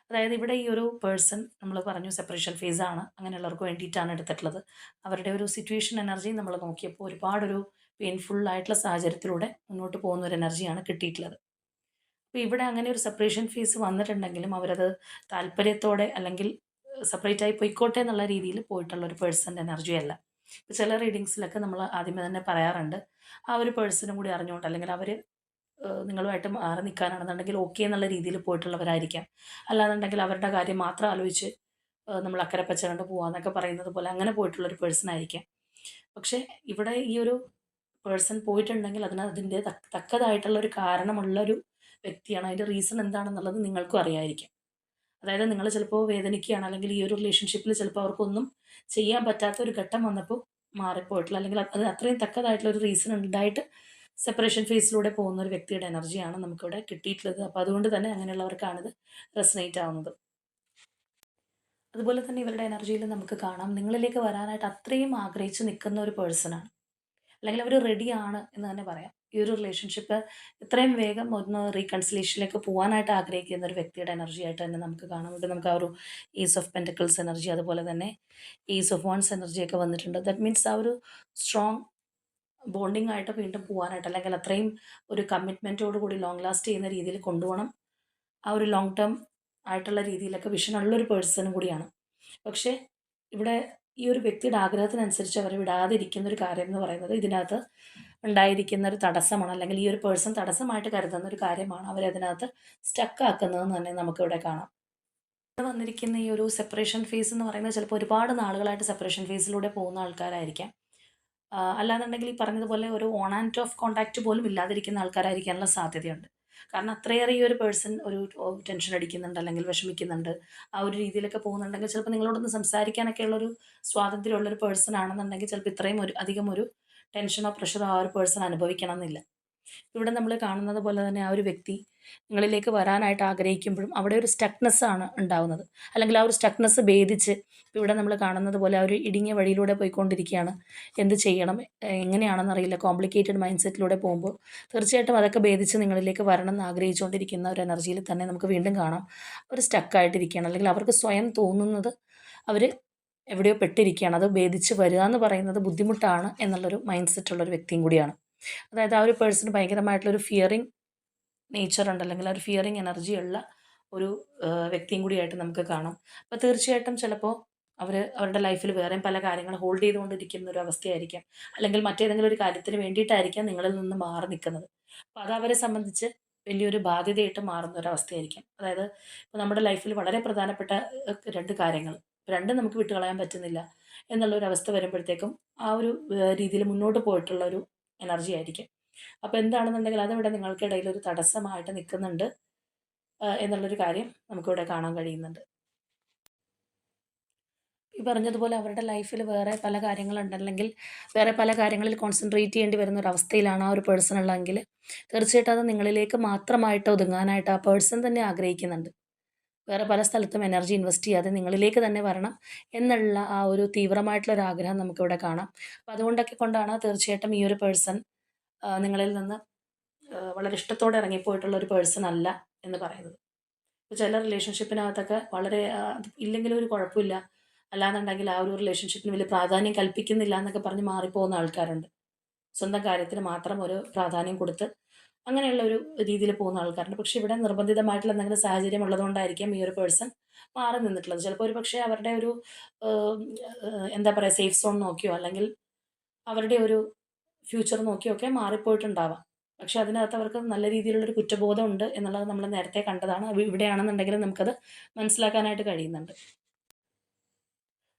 [SPEAKER 1] അതായത് ഇവിടെ ഈ ഒരു പേഴ്സൺ നമ്മൾ പറഞ്ഞു സെപ്പറേഷൻ ഫേസ് ആണ്, അങ്ങനെയുള്ളവർക്ക് വേണ്ടിയിട്ടാണ് എടുത്തിട്ടുള്ളത്. അവരുടെ ഒരു സിറ്റുവേഷൻ എനർജി നമ്മൾ നോക്കിയപ്പോൾ ഒരുപാടൊരു പെയിൻഫുൾ ആയിട്ടുള്ള സാഹചര്യത്തിലൂടെ മുന്നോട്ട് പോകുന്ന ഒരു എനർജിയാണ് കിട്ടിയിട്ടുള്ളത്. അപ്പോൾ ഇവിടെ അങ്ങനെ ഒരു സെപ്പറേഷൻ ഫേസ് വന്നിട്ടുണ്ടെങ്കിലും അവരത് താല്പര്യത്തോടെ അല്ലെങ്കിൽ സെപ്പറേറ്റ് ആയി പോയിക്കോട്ടെ എന്നുള്ള രീതിയിൽ പോയിട്ടുള്ള ഒരു പേഴ്സൻ്റെ എനർജി അല്ല. ഇപ്പോൾ ചില റീഡിങ്സിലൊക്കെ നമ്മൾ ആദ്യമേ തന്നെ പറയാറുണ്ട്, ആ ഒരു പേഴ്സണും കൂടി അറിഞ്ഞുകൊണ്ട് അല്ലെങ്കിൽ അവർ നിങ്ങളുമായിട്ട് മാറി നിൽക്കാനാണെന്നുണ്ടെങ്കിൽ ഓക്കെ എന്നുള്ള രീതിയിൽ പോയിട്ടുള്ളവരായിരിക്കാം. അല്ലാന്നുണ്ടെങ്കിൽ അവരുടെ കാര്യം മാത്രം ആലോചിച്ച് നമ്മൾ അക്കരെ പച്ച കണ്ട് പോവാന്നൊക്കെ പറയുന്നത് പോലെ അങ്ങനെ പോയിട്ടുള്ളൊരു പേഴ്സൺ ആയിരിക്കാം. പക്ഷേ ഇവിടെ ഈ ഒരു പേഴ്സൺ പോയിട്ടുണ്ടെങ്കിൽ അതിൻ്റെ തക്കതായിട്ടുള്ള ഒരു കാരണമുള്ളൊരു വ്യക്തിയാണ്. അതിൻ്റെ റീസൺ എന്താണെന്നുള്ളത് നിങ്ങൾക്കും അറിയായിരിക്കും. അതായത് നിങ്ങൾ ചിലപ്പോൾ വേദനിക്കുകയാണ്, അല്ലെങ്കിൽ ഈ ഒരു റിലേഷൻഷിപ്പിൽ ചിലപ്പോൾ അവർക്കൊന്നും ചെയ്യാൻ പറ്റാത്ത ഒരു ഘട്ടം വന്നപ്പോൾ മാറിപ്പോയിട്ടുള്ള, അല്ലെങ്കിൽ അത് അത്രയും തക്കതായിട്ടുള്ള ഒരു റീസൺ ഉണ്ടായിട്ട് സെപ്പറേഷൻ ഫേസിലൂടെ പോകുന്ന ഒരു വ്യക്തിയുടെ എനർജിയാണ് നമുക്കിവിടെ കിട്ടിയിട്ടുള്ളത്. അപ്പോൾ അതുകൊണ്ട് തന്നെ അങ്ങനെയുള്ളവർക്കാണിത് റെസനേറ്റ് ആവുന്നത്. അതുപോലെ തന്നെ ഇവരുടെ എനർജിയിൽ നമുക്ക് കാണാം, നിങ്ങളിലേക്ക് വരാനായിട്ട് അത്രയും ആഗ്രഹിച്ച് നിൽക്കുന്ന ഒരു പേഴ്സണാണ്, അല്ലെങ്കിൽ അവർ റെഡിയാണ് എന്ന് തന്നെ പറയാം. ഈ ഒരു റിലേഷൻഷിപ്പ് എത്രയും വേഗം ഒന്ന് റീകൺസിലേഷനിലേക്ക് പോകാനായിട്ട് ആഗ്രഹിക്കുന്ന ഒരു വ്യക്തിയുടെ എനർജി ആയിട്ട് തന്നെ നമുക്ക് കാണാം. ഇവിടെ നമുക്ക് ആ ഒരു ഈസ് ഓഫ് പെൻറ്റക്കിൾസ് എനർജി, അതുപോലെ തന്നെ ഈസ് ഓഫ് വൺസ് എനർജിയൊക്കെ വന്നിട്ടുണ്ട്. ദാറ്റ് മീൻസ് ആ ഒരു സ്ട്രോങ് ബോണ്ടിങ് ആയിട്ട് വീണ്ടും പോകാനായിട്ട്, അല്ലെങ്കിൽ അത്രയും ഒരു കമ്മിറ്റ്മെൻറ്റോട് കൂടി ലോങ് ലാസ്റ്റ് ചെയ്യുന്ന രീതിയിൽ കൊണ്ടുപോകണം, ആ ഒരു ലോങ് ടേം ആയിട്ടുള്ള രീതിയിലൊക്കെ വിഷനുള്ളൊരു പേഴ്സണും കൂടിയാണ്. പക്ഷേ ഇവിടെ ഈ ഒരു വ്യക്തിയുടെ ആഗ്രഹത്തിനനുസരിച്ച് അവർ വിടാതിരിക്കുന്ന ഒരു കാര്യം എന്ന് പറയുന്നത് ഇതിനകത്ത് ഉണ്ടായിരിക്കുന്ന ഒരു തടസ്സമാണ്, അല്ലെങ്കിൽ ഈ ഒരു പേഴ്സൺ തടസ്സമായിട്ട് കരുതുന്ന ഒരു കാര്യമാണ് അവരതിനകത്ത് സ്റ്റക്ക് ആക്കുന്നതെന്ന് തന്നെ നമുക്കിവിടെ കാണാം. ഇവിടെ വന്നിരിക്കുന്ന ഈ ഒരു സെപ്പറേഷൻ ഫേസ് എന്ന് പറയുന്നത് ചിലപ്പോൾ ഒരുപാട് നാളുകളായിട്ട് സെപ്പറേഷൻ ഫേസിലൂടെ പോകുന്ന ആൾക്കാരായിരിക്കാം. അല്ലാന്നുണ്ടെങ്കിൽ ഈ പറഞ്ഞതുപോലെ ഒരു ഓൺ ആൻഡ് ഓഫ് കോൺടാക്റ്റ് പോലും ഇല്ലാതിരിക്കുന്ന ആൾക്കാരായിരിക്കാനുള്ള സാധ്യതയുണ്ട്. കാരണം അത്രയേറെ ഈ ഒരു പേഴ്സൺ ഒരു ടെൻഷൻ അടിക്കുന്നുണ്ട്, അല്ലെങ്കിൽ വിഷമിക്കുന്നുണ്ട്, ആ ഒരു രീതിയിലൊക്കെ പോകുന്നുണ്ടെങ്കിൽ ചിലപ്പോൾ നിങ്ങളോടൊന്ന് സംസാരിക്കാനൊക്കെ ഉള്ളൊരു സ്വാതന്ത്ര്യമുള്ളൊരു പേഴ്സൺ ആണെന്നുണ്ടെങ്കിൽ ചിലപ്പോൾ ഇത്രയും അധികം ഒരു ടെൻഷനോ പ്രഷറോ ആ ഒരു പേഴ്സൺ അനുഭവിക്കണം എന്നില്ല. ഇവിടെ നമ്മൾ കാണുന്നത് പോലെ തന്നെ ആ ഒരു വ്യക്തി നിങ്ങളിലേക്ക് വരാനായിട്ട് ആഗ്രഹിക്കുമ്പോഴും അവിടെ ഒരു സ്റ്റക്നെസ് ആണ് ഉണ്ടാവുന്നത്, അല്ലെങ്കിൽ ആ ഒരു സ്റ്റക്നെസ് ഭേദിച്ച് ഇവിടെ നമ്മൾ കാണുന്നത് പോലെ ആ ഒരു ഇടുങ്ങിയ വഴിയിലൂടെ പോയിക്കൊണ്ടിരിക്കുകയാണ്. എന്ത് ചെയ്യണം എങ്ങനെയാണെന്നറിയില്ല, കോംപ്ലിക്കേറ്റഡ് മൈൻഡ് സെറ്റിലൂടെ പോകുമ്പോൾ തീർച്ചയായിട്ടും അതൊക്കെ ഭേദിച്ച് നിങ്ങളിലേക്ക് വരണം എന്ന് ആഗ്രഹിച്ചുകൊണ്ടിരിക്കുന്ന ഒരു എനർജിയിൽ തന്നെ നമുക്ക് വീണ്ടും കാണാം ഒരു സ്റ്റക്കായിട്ടിരിക്കുകയാണ്, അല്ലെങ്കിൽ അവർക്ക് സ്വയം തോന്നുന്നത് അവർ എവിടെയോ പെട്ടിരിക്കുകയാണ്. അത് ഭേദിച്ച് വരിക എന്ന് പറയുന്നത് ബുദ്ധിമുട്ടാണ് എന്നുള്ളൊരു മൈൻഡ് സെറ്റുള്ളൊരു വ്യക്തിയും കൂടിയാണ്. അതായത് ആ ഒരു പേഴ്സണ് ഭയങ്കരമായിട്ടുള്ളൊരു ഫിയറിംഗ് നേച്ചർ ഉണ്ട്, അല്ലെങ്കിൽ ആ ഒരു ഫിയറിംഗ് എനർജി ഉള്ള ഒരു വ്യക്തിയും കൂടിയായിട്ട് നമുക്ക് കാണാം. അപ്പോൾ തീർച്ചയായിട്ടും ചിലപ്പോൾ അവരുടെ ലൈഫിൽ വേറെയും പല കാര്യങ്ങൾ ഹോൾഡ് ചെയ്തുകൊണ്ടിരിക്കുന്ന ഒരു അവസ്ഥയായിരിക്കാം. അല്ലെങ്കിൽ മറ്റേതെങ്കിലും ഒരു കാര്യത്തിന് വേണ്ടിയിട്ടായിരിക്കാം നിങ്ങളിൽ നിന്ന് മാറി നിൽക്കുന്നത്. അപ്പോൾ അത് അവരെ സംബന്ധിച്ച് വലിയൊരു ബാധ്യതയായിട്ട് മാറുന്ന ഒരു അവസ്ഥയായിരിക്കാം. അതായത് ഇപ്പോൾ നമ്മുടെ ലൈഫിൽ വളരെ പ്രധാനപ്പെട്ട 2 കാര്യങ്ങൾ, രണ്ടും നമുക്ക് വിട്ടുകളയാൻ പറ്റുന്നില്ല എന്നുള്ള ഒരു അവസ്ഥ വരുമ്പോഴത്തേക്കും ആ ഒരു രീതിയിൽ മുന്നോട്ട് പോയിട്ടുള്ള ഒരു എനർജി ആയിരിക്കും. അപ്പോൾ എന്താണെന്നുണ്ടെങ്കിൽ അതിവിടെ നിങ്ങൾക്കിടയിൽ ഒരു തടസ്സമായിട്ട് നിൽക്കുന്നുണ്ട് എന്നുള്ളൊരു കാര്യം നമുക്കിവിടെ കാണാൻ കഴിയുന്നുണ്ട്. ഈ പറഞ്ഞതുപോലെ അവരുടെ ലൈഫിൽ വേറെ പല കാര്യങ്ങളുണ്ട്, അല്ലെങ്കിൽ വേറെ പല കാര്യങ്ങളിൽ കോൺസെൻട്രേറ്റ് ചെയ്യേണ്ടി വരുന്ന ഒരു അവസ്ഥയിലാണ് ആ ഒരു പേഴ്സൺ ഉള്ളതെങ്കിൽ തീർച്ചയായിട്ടും അത് നിങ്ങളിലേക്ക് മാത്രമായിട്ട് ഒതുങ്ങാനായിട്ട് ആ പേഴ്സൺ തന്നെ ആഗ്രഹിക്കുന്നുണ്ട്. വേറെ പല സ്ഥലത്തും എനർജി ഇൻവെസ്റ്റ് ചെയ്യാതെ നിങ്ങളിലേക്ക് തന്നെ വരണം എന്നുള്ള ആ ഒരു തീവ്രമായിട്ടുള്ള ഒരു ആഗ്രഹം നമുക്കിവിടെ കാണാം. അപ്പോൾ അതുകൊണ്ടൊക്കെ കൊണ്ടാണ് തീർച്ചയായിട്ടും ഈ ഒരു പേഴ്സൺ നിങ്ങളിൽ നിന്ന് വളരെ ഇഷ്ടത്തോടെ ഇറങ്ങിപ്പോയിട്ടുള്ള ഒരു പേഴ്സൺ അല്ല എന്ന് പറയുന്നത്. ഇപ്പൊ ചില റിലേഷൻഷിപ്പിനകത്തൊക്കെ വളരെ അത് ഇല്ലെങ്കിലും ഒരു കുഴപ്പമില്ല, അല്ലാന്നുണ്ടെങ്കിൽ ആ ഒരു റിലേഷൻഷിപ്പിന് വലിയ പ്രാധാന്യം കൽപ്പിക്കുന്നില്ല എന്നൊക്കെ പറഞ്ഞ് മാറിപ്പോകുന്ന ആൾക്കാരുണ്ട്. സ്വന്തം കാര്യത്തിന് മാത്രം ഒരു പ്രാധാന്യം കൊടുത്ത് അങ്ങനെയുള്ള ഒരു രീതിയിൽ പോകുന്ന ആൾക്കാരുണ്ട്. പക്ഷെ ഇവിടെ നിർബന്ധിതമായിട്ടുള്ള എന്തെങ്കിലും സാഹചര്യം ഉള്ളതുകൊണ്ടായിരിക്കാം ഈ ഒരു പേഴ്സൺ മാറി നിന്നിട്ടുള്ളത്. ചിലപ്പോൾ ഒരു പക്ഷേ അവരുടെ ഒരു ഏഹ്, എന്താ പറയുക, സേഫ് സോൺ നോക്കിയോ അല്ലെങ്കിൽ അവരുടെ ഒരു ഫ്യൂച്ചർ നോക്കിയൊക്കെ മാറിപ്പോയിട്ടുണ്ടാവാം. പക്ഷെ അതിനകത്ത് അവർക്ക് നല്ല രീതിയിലുള്ളൊരു കുറ്റബോധം ഉണ്ട് എന്നുള്ളത് നമ്മൾ നേരത്തെ കണ്ടതാണ്. ഇവിടെയാണെന്നുണ്ടെങ്കിലും നമുക്കത് മനസ്സിലാക്കാനായിട്ട് കഴിയുന്നുണ്ട്.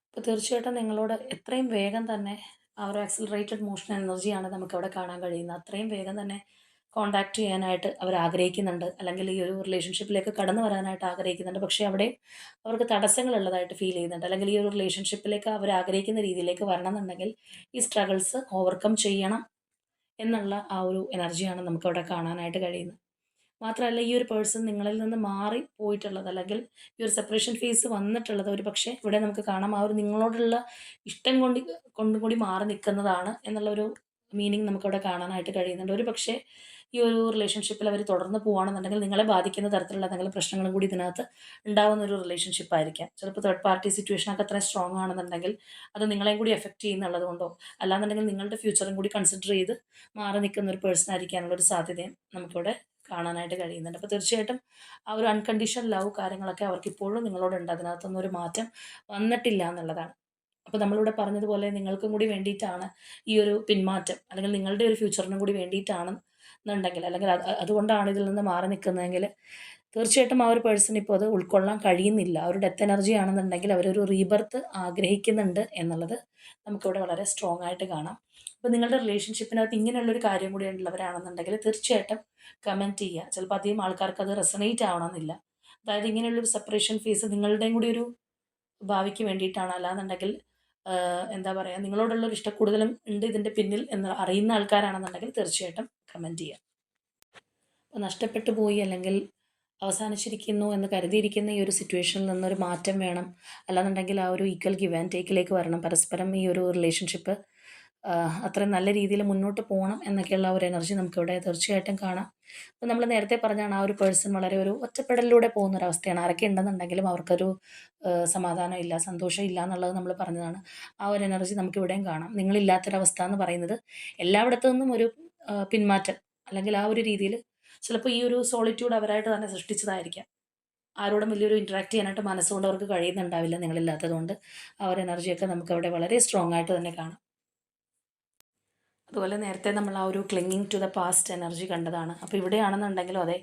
[SPEAKER 1] അപ്പോൾ തീർച്ചയായിട്ടും നിങ്ങളോട് എത്രയും വേഗം തന്നെ ആ ഒരു ആക്സിലറേറ്റഡ് മോഷൻ എനർജിയാണ് നമുക്കവിടെ കാണാൻ കഴിയുന്നത്. അത്രയും വേഗം തന്നെ കോൺടാക്റ്റ് ചെയ്യാനായിട്ട് അവർ ആഗ്രഹിക്കുന്നുണ്ട്. അല്ലെങ്കിൽ ഈ ഒരു റിലേഷൻഷിപ്പിലേക്ക് കടന്നു വരാനായിട്ട് ആഗ്രഹിക്കുന്നുണ്ട്. പക്ഷേ അവിടെ അവർക്ക് തടസ്സങ്ങളുള്ളതായിട്ട് ഫീൽ ചെയ്യുന്നുണ്ട്. അല്ലെങ്കിൽ ഈ ഒരു റിലേഷൻഷിപ്പിലേക്ക് അവർ ആഗ്രഹിക്കുന്ന രീതിയിലേക്ക് വരണമെന്നുണ്ടെങ്കിൽ ഈ സ്ട്രഗിൾസ് ഓവർകം ചെയ്യണം എന്നുള്ള ആ ഒരു എനർജിയാണ് നമുക്കവിടെ കാണാനായിട്ട് കഴിയുന്നത്. മാത്രമല്ല ഈ ഒരു പേഴ്സൺ നിങ്ങളിൽ നിന്ന് മാറി പോയിട്ടുള്ളത്, അല്ലെങ്കിൽ ഈ ഒരു സെപ്പറേഷൻ ഫേസ് വന്നിട്ടുള്ളത് ഒരു പക്ഷേ ഇവിടെ നമുക്ക് കാണാം ആ ഒരു നിങ്ങളോടുള്ള ഇഷ്ടം കൊണ്ടും കൂടി മാറി നിൽക്കുന്നതാണ് എന്നുള്ളൊരു മീനിങ് നമുക്കവിടെ കാണാനായിട്ട് കഴിയുന്നുണ്ട്. ഒരു പക്ഷേ ഈ ഒരു റിലേഷൻഷിപ്പിൽ അവർ തുടർന്ന് പോവുകയാണെന്നുണ്ടെങ്കിൽ നിങ്ങളെ ബാധിക്കുന്ന തരത്തിലുള്ള എന്തെങ്കിലും പ്രശ്നങ്ങളും കൂടി ഇതിനകത്ത് ഉണ്ടാവുന്ന ഒരു റിലേഷൻഷിപ്പ് ആയിരിക്കാം. ചിലപ്പോൾ തേർഡ് പാർട്ടി സിറ്റുവേഷനൊക്കെ അത്രയും സ്ട്രോങ് ആണെന്നുണ്ടെങ്കിൽ അത് നിങ്ങളെയും കൂടി എഫക്റ്റ് ചെയ്യുന്നുള്ളത് കൊണ്ടോ, അല്ലാന്നുണ്ടെങ്കിൽ നിങ്ങളുടെ ഫ്യൂച്ചറും കൂടി കൺസിഡർ ചെയ്ത് മാറി നിൽക്കുന്ന ഒരു പേഴ്സൺ ആയിരിക്കാനുള്ള ഒരു സാധ്യതയും നമുക്കിവിടെ കാണാനായിട്ട് കഴിയുന്നുണ്ട്. അപ്പോൾ തീർച്ചയായിട്ടും ആ ഒരു അൺകണ്ടീഷണൽ ലവ് കാര്യങ്ങളൊക്കെ അവർക്കിപ്പോഴും നിങ്ങളോടുണ്ട്. അതിനകത്തൊന്നും ഒരു മാറ്റം വന്നിട്ടില്ല എന്നുള്ളതാണ്. അപ്പോൾ നമ്മളിവിടെ പറഞ്ഞതുപോലെ നിങ്ങൾക്കും കൂടി വേണ്ടിയിട്ടാണ് ഈ ഒരു പിന്മാറ്റം, അല്ലെങ്കിൽ നിങ്ങളുടെ ഒരു ഫ്യൂച്ചറിനും കൂടി വേണ്ടിയിട്ടാണ് എന്നുണ്ടെങ്കിൽ, അല്ലെങ്കിൽ അതുകൊണ്ടാണ് ഇതിൽ നിന്ന് മാറി നിൽക്കുന്നതെങ്കിൽ തീർച്ചയായിട്ടും ആ ഒരു പേഴ്സൺ ഇപ്പോൾ അത് ഉൾക്കൊള്ളാൻ കഴിയുന്നില്ല. ആ ഒരു ഡെത്ത് എനർജി ആണെന്നുണ്ടെങ്കിൽ അവരൊരു റീബർത്ത് ആഗ്രഹിക്കുന്നുണ്ട് എന്നുള്ളത് നമുക്കിവിടെ വളരെ സ്ട്രോങ് ആയിട്ട് കാണാം. അപ്പോൾ നിങ്ങളുടെ റിലേഷൻഷിപ്പിനകത്ത് ഇങ്ങനെയുള്ളൊരു കാര്യം കൂടി ഉള്ളവരാണെന്നുണ്ടെങ്കിൽ തീർച്ചയായിട്ടും കമൻറ്റ് ചെയ്യുക. ചിലപ്പോൾ അധികം ആൾക്കാർക്ക് അത് റെസണേറ്റ് ആവണമെന്നില്ല. അതായത് ഇങ്ങനെയുള്ളൊരു സെപ്പറേഷൻ ഫേസ് നിങ്ങളുടെയും കൂടി ഒരു ഭാവിക്ക് വേണ്ടിയിട്ടാണ്, അല്ലാന്നുണ്ടെങ്കിൽ എന്താ പറയുക, നിങ്ങളോടുള്ളൊരു ഇഷ്ടക്കൂടുതലും ഉണ്ട് ഇതിൻ്റെ പിന്നിൽ എന്ന് അറിയുന്ന ആൾക്കാരാണെന്നുണ്ടെങ്കിൽ തീർച്ചയായിട്ടും കമൻറ്റ് ചെയ്യുക. അപ്പോൾ നഷ്ടപ്പെട്ടു പോയി അല്ലെങ്കിൽ അവസാനിച്ചിരിക്കുന്നു എന്ന് കരുതിയിരിക്കുന്ന ഈ ഒരു സിറ്റുവേഷനിൽ നിന്നൊരു മാറ്റം വേണം, അല്ലാന്നുണ്ടെങ്കിൽ ആ ഒരു ഈക്വൽ ഗിവ് ആൻഡ് ടേക്കിലേക്ക് വരണം. പരസ്പരം ഈ ഒരു റിലേഷൻഷിപ്പ് അത്രയും നല്ല രീതിയിൽ മുന്നോട്ട് പോകണം എന്നൊക്കെയുള്ള ഒരു എനർജി നമുക്കിവിടെ തീർച്ചയായിട്ടും കാണാം. അപ്പോൾ നമ്മൾ നേരത്തെ പറഞ്ഞാണ് ആ ഒരു പേഴ്സൺ വളരെ ഒരു ഒറ്റപ്പെടലിലൂടെ പോകുന്ന ഒരു അവസ്ഥയാണ്. ആരൊക്കെ ഉണ്ടെന്നുണ്ടെങ്കിലും അവർക്കൊരു സമാധാനം ഇല്ല, സന്തോഷം ഇല്ല എന്നുള്ളത് നമ്മൾ പറഞ്ഞതാണ്. ആ ഒരു എനർജി നമുക്കിവിടെയും കാണാം. നിങ്ങളില്ലാത്തൊരവസ്ഥ എന്ന് പറയുന്നത് എല്ലായിടത്തു നിന്നും ഒരു പിന്മാറ്റം, അല്ലെങ്കിൽ ആ ഒരു രീതിയിൽ ചിലപ്പോൾ ഈ ഒരു സോളിറ്റ്യൂഡ് അവരായിട്ട് തന്നെ സൃഷ്ടിച്ചതായിരിക്കാം. ആരോടും വലിയൊരു ഇൻറ്ററാക്ട് ചെയ്യാനായിട്ട് മനസ്സുകൊണ്ട് അവർക്ക് കഴിയുന്നുണ്ടാവില്ല നിങ്ങളില്ലാത്തതുകൊണ്ട്. ആ ഒരു എനർജിയൊക്കെ നമുക്കവിടെ വളരെ സ്ട്രോങ് ആയിട്ട് തന്നെ കാണാം. അതുപോലെ നേരത്തെ നമ്മൾ ആ ഒരു clinging to the past energy കണ്ടതാണ്. അപ്പോൾ ഇവിടെയാണെന്നുണ്ടെങ്കിലും അതെ,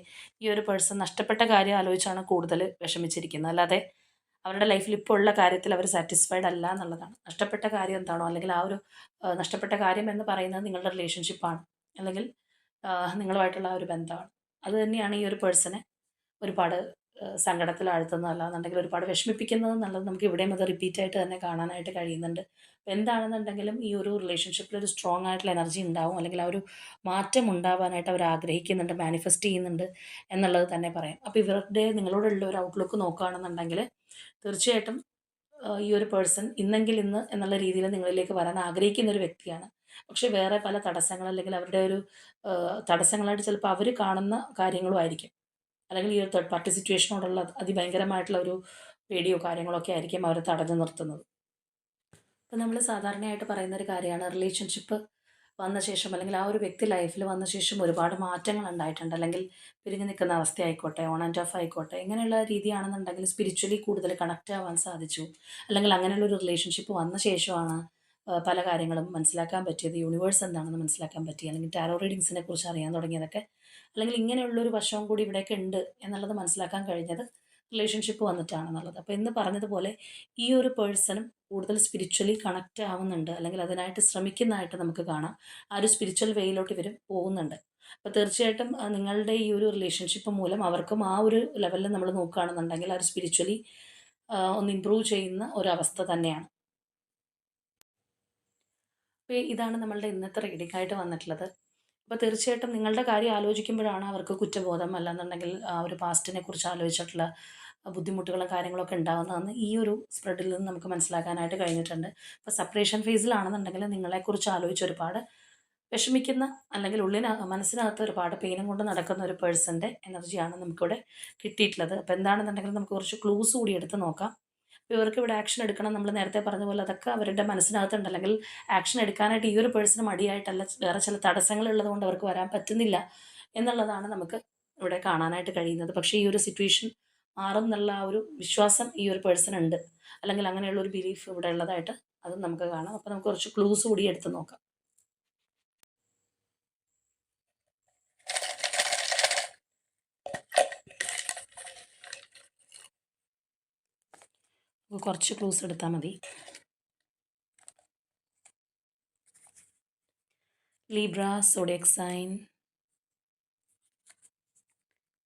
[SPEAKER 1] ഈ ഒരു പേഴ്സൺ നഷ്ടപ്പെട്ട കാര്യം ആലോചിച്ചാണ് കൂടുതൽ വിഷമിച്ചിരിക്കുന്നത്. അല്ലാതെ അവരുടെ ലൈഫിൽ ഇപ്പോൾ ഉള്ള കാര്യത്തിൽ അവർ സാറ്റിസ്ഫൈഡ് അല്ല എന്നുള്ളതാണ്. നഷ്ടപ്പെട്ട കാര്യം എന്താണോ, അല്ലെങ്കിൽ ആ ഒരു നഷ്ടപ്പെട്ട കാര്യം എന്ന് പറയുന്നത് നിങ്ങളുടെ റിലേഷൻഷിപ്പാണ്, അല്ലെങ്കിൽ നിങ്ങളുമായിട്ടുള്ള ആ ഒരു ബന്ധമാണ്. അത് തന്നെയാണ് ഈ ഒരു പേഴ്സണെ ഒരുപാട് സങ്കടത്തിലാഴ്ത്തുന്നതല്ലാന്നുണ്ടെങ്കിൽ ഒരുപാട് വിഷമിപ്പിക്കുന്നത് എന്നുള്ളത് നമുക്ക് ഇവിടെയും അത് റിപ്പീറ്റായിട്ട് തന്നെ കാണാനായിട്ട് കഴിയുന്നുണ്ട്. അപ്പോൾ എന്താണെന്നുണ്ടെങ്കിലും ഈ ഒരു റിലേഷൻഷിപ്പിൽ ഒരു സ്ട്രോങ് ആയിട്ടുള്ള എനർജി ഉണ്ടാവും, അല്ലെങ്കിൽ ആ ഒരു മാറ്റം ഉണ്ടാവാനായിട്ട് അവർ ആഗ്രഹിക്കുന്നുണ്ട്, മാനിഫെസ്റ്റ് ചെയ്യുന്നുണ്ട് എന്നുള്ളത് തന്നെ പറയാം. അപ്പോൾ ഇവരുടെ നിങ്ങളോടുള്ള ഒരു ഔട്ട്ലുക്ക് നോക്കുകയാണെന്നുണ്ടെങ്കിൽ തീർച്ചയായിട്ടും ഈ ഒരു പേഴ്സൺ ഇന്നെങ്കിൽ ഇന്ന് എന്നുള്ള രീതിയിൽ നിങ്ങളിലേക്ക് വരാൻ ആഗ്രഹിക്കുന്ന ഒരു വ്യക്തിയാണ്. പക്ഷേ വേറെ പല തടസ്സങ്ങൾ, അല്ലെങ്കിൽ അവരുടെ ഒരു തടസ്സങ്ങളായിട്ട് ചിലപ്പോൾ അവർ കാണുന്ന കാര്യങ്ങളും ആയിരിക്കും. അല്ലെങ്കിൽ ഈ ഒരു തേർഡ് പാർട്ടി സിറ്റുവേഷനോടുള്ള അതിഭയങ്കരമായിട്ടുള്ള ഒരു പേടിയോ കാര്യങ്ങളോ ഒക്കെ ആയിരിക്കും അവരെ തടഞ്ഞു നിർത്തുന്നത്. ഇപ്പം നമ്മൾ സാധാരണയായിട്ട് പറയുന്ന ഒരു കാര്യമാണ് റിലേഷൻഷിപ്പ് വന്ന ശേഷം അല്ലെങ്കിൽ ആ ഒരു വ്യക്തി ലൈഫിൽ വന്ന ശേഷം ഒരുപാട് മാറ്റങ്ങൾ ഉണ്ടായിട്ടുണ്ട്. അല്ലെങ്കിൽ പിരിഞ്ഞു നിൽക്കുന്ന അവസ്ഥയായിക്കോട്ടെ, ഓൺ ആൻഡ് ഓഫ് ആയിക്കോട്ടെ, ഇങ്ങനെയുള്ള രീതിയാണെന്നുണ്ടെങ്കിൽ സ്പിരിച്വലി കൂടുതൽ കണക്റ്റ് ആവാൻ സാധിച്ചു. അല്ലെങ്കിൽ അങ്ങനെയുള്ള ഒരു റിലേഷൻഷിപ്പ് വന്ന ശേഷമാണ് പല കാര്യങ്ങളും മനസ്സിലാക്കാൻ പറ്റിയത്, യൂണിവേഴ്സ് എന്താണെന്ന് മനസ്സിലാക്കാൻ പറ്റി, അല്ലെങ്കിൽ ടാരോ റീഡിങ്സിനെ കുറിച്ച് അറിയാൻ തുടങ്ങിയതൊക്കെ, അല്ലെങ്കിൽ ഇങ്ങനെയുള്ളൊരു വശവും കൂടി ഇവിടെയൊക്കെ ഉണ്ട് എന്നുള്ളത് മനസ്സിലാക്കാൻ കഴിഞ്ഞത് റിലേഷൻഷിപ്പ് വന്നിട്ടാണെന്നുള്ളത്. അപ്പോൾ ഇന്ന് പറഞ്ഞതുപോലെ ഈ ഒരു പേഴ്സണും കൂടുതൽ സ്പിരിച്വലി കണക്റ്റ് ആവുന്നുണ്ട്, അല്ലെങ്കിൽ അതിനായിട്ട് ശ്രമിക്കുന്നതായിട്ട് നമുക്ക് കാണാം. ആ ഒരു സ്പിരിച്വൽ വേയിലോട്ട് ഇവർ പോകുന്നുണ്ട്. അപ്പോൾ തീർച്ചയായിട്ടും നിങ്ങളുടെ ഈ ഒരു റിലേഷൻഷിപ്പ് മൂലം അവർക്കും ആ ഒരു ലെവലിൽ നമ്മൾ നോക്കുകയാണെന്നുണ്ടെങ്കിൽ ആ ഒരു സ്പിരിച്വലി ഒന്ന് ഇമ്പ്രൂവ് ചെയ്യുന്ന ഒരവസ്ഥ തന്നെയാണ്. അപ്പോൾ ഇതാണ് നമ്മളുടെ ഇന്നത്തെ റീഡിംഗ് ആയിട്ട് വന്നിട്ടുള്ളത്. അപ്പോൾ തീർച്ചയായിട്ടും നിങ്ങളുടെ കാര്യം ആലോചിക്കുമ്പോഴാണ് അവർക്ക് കുറ്റബോധം, അല്ലാന്നുണ്ടെങ്കിൽ ആ ഒരു പാസ്റ്റിനെ കുറിച്ച് ആലോചിച്ചിട്ടുള്ള ബുദ്ധിമുട്ടുകളും കാര്യങ്ങളൊക്കെ ഉണ്ടാകുന്നതെന്ന് ഈ ഒരു സ്പ്രെഡിൽ നിന്ന് നമുക്ക് മനസ്സിലാക്കാനായിട്ട് കഴിഞ്ഞിട്ടുണ്ട്. ഇപ്പോൾ സെപ്പറേഷൻ ഫേസിലാണെന്നുണ്ടെങ്കിൽ നിങ്ങളെക്കുറിച്ച് ആലോചിച്ച് ഒരുപാട് വിഷമിക്കുന്ന, അല്ലെങ്കിൽ മനസ്സിനകത്ത് ഒരുപാട് പെയിനും കൊണ്ട് നടക്കുന്ന ഒരു പേഴ്സൻ്റെ എനർജിയാണ് നമുക്കിവിടെ കിട്ടിയിട്ടുള്ളത്. അപ്പോൾ എന്താണെന്നുണ്ടെങ്കിൽ നമുക്ക് കുറച്ച് ക്ലൂസ് കൂടി എടുത്ത് നോക്കാം. അപ്പോൾ ഇവർക്ക് ഇവിടെ ആക്ഷൻ എടുക്കണം, നമ്മൾ നേരത്തെ പറഞ്ഞ പോലെ അതൊക്കെ അവരുടെ മനസ്സിനകത്തുണ്ട്, അല്ലെങ്കിൽ ആക്ഷൻ എടുക്കാനായിട്ട് ഈ ഒരു പേഴ്സണ് മടിയായിട്ടല്ല, വേറെ ചില തടസ്സങ്ങളുള്ളത് കൊണ്ട് അവർക്ക് വരാൻ പറ്റുന്നില്ല എന്നുള്ളതാണ് നമുക്ക് ഇവിടെ കാണാനായിട്ട് കഴിയുന്നത്. പക്ഷേ ഈ ഒരു സിറ്റുവേഷൻ മാറും എന്നുള്ള ആ ഒരു വിശ്വാസം ഈ ഒരു പേഴ്സൺ ഉണ്ട്, അല്ലെങ്കിൽ അങ്ങനെയുള്ള ഒരു ബിലീഫ് ഇവിടെ ഉള്ളതായിട്ട് അതും നമുക്ക് കാണാം. അപ്പോൾ നമുക്ക് കുറച്ച് ക്ലൂസ് കൂടി എടുത്ത് നോക്കാം. കുറച്ച് ക്ലൂസ് എടുത്താൽ മതി. Libra zodiac sign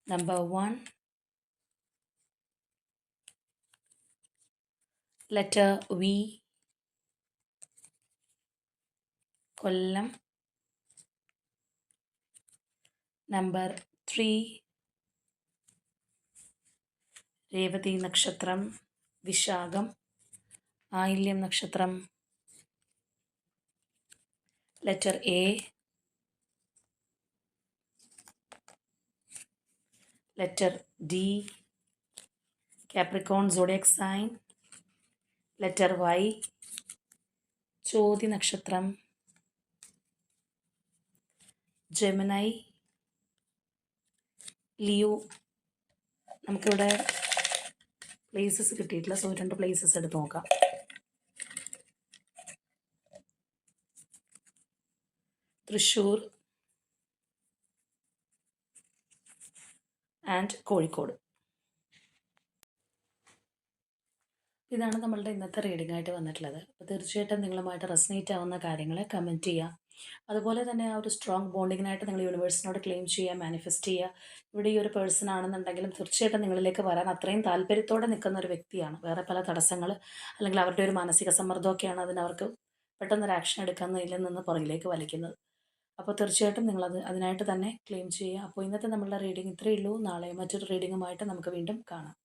[SPEAKER 1] number 1, letter V, Kollam, number 3, Revathi നക്ഷത്രം, വിശാഖം, ആയില്യം നക്ഷത്രം, letter A, letter D, Capricorn zodiac sign, letter Y, ചോതി നക്ഷത്രം, ജെമിനൈ, ലിയോ. നമുക്കിവിടെ പ്ലേസസ് കിട്ടിയിട്ടില്ല, സോ 2 പ്ലേസസ് എടുത്ത് നോക്കാം. തൃശ്ശൂർ ആൻഡ് കോഴിക്കോട്. ഇതാണ് നമ്മളുടെ ഇന്നത്തെ റീഡിംഗ് ആയിട്ട് വന്നിട്ടുള്ളത്. അപ്പോൾ തീർച്ചയായിട്ടും നിങ്ങളുമായിട്ട് റെസനേറ്റ് ആവുന്ന കാര്യങ്ങൾ കമൻറ്റ് ചെയ്യുക. അതുപോലെ തന്നെ ആ ഒരു സ്ട്രോങ് ബോണ്ടിങ്ങിനായിട്ട് നിങ്ങൾ യൂണിവേഴ്സിനോട് ക്ലെയിം ചെയ്യുക, മാനിഫെസ്റ്റ് ചെയ്യുക. ഇവിടെ ഈ ഒരു പേഴ്സൺ ആണെന്നുണ്ടെങ്കിലും തീർച്ചയായിട്ടും നിങ്ങളിലേക്ക് വരാൻ അത്രയും താല്പര്യത്തോടെ നിൽക്കുന്ന ഒരു വ്യക്തിയാണ്. വേറെ പല തടസ്സങ്ങൾ, അല്ലെങ്കിൽ അവരുടെ ഒരു മാനസിക സമ്മർദ്ദമൊക്കെയാണ് അതിനവർക്ക് പെട്ടെന്നൊരു ആക്ഷൻ എടുക്കുന്നതിൽ നിന്ന് പുറകിലേക്ക് വലിക്കുന്നത്. അപ്പോൾ തീർച്ചയായിട്ടും നിങ്ങളത് അതിനായിട്ട് തന്നെ ക്ലെയിം ചെയ്യുക. അപ്പോൾ ഇന്നത്തെ നമ്മളുടെ റീഡിംഗ് ഇത്രയേ ഉള്ളൂ. നാളെ മറ്റൊരു റീഡിങ്ങുമായിട്ട് നമുക്ക് വീണ്ടും കാണാം.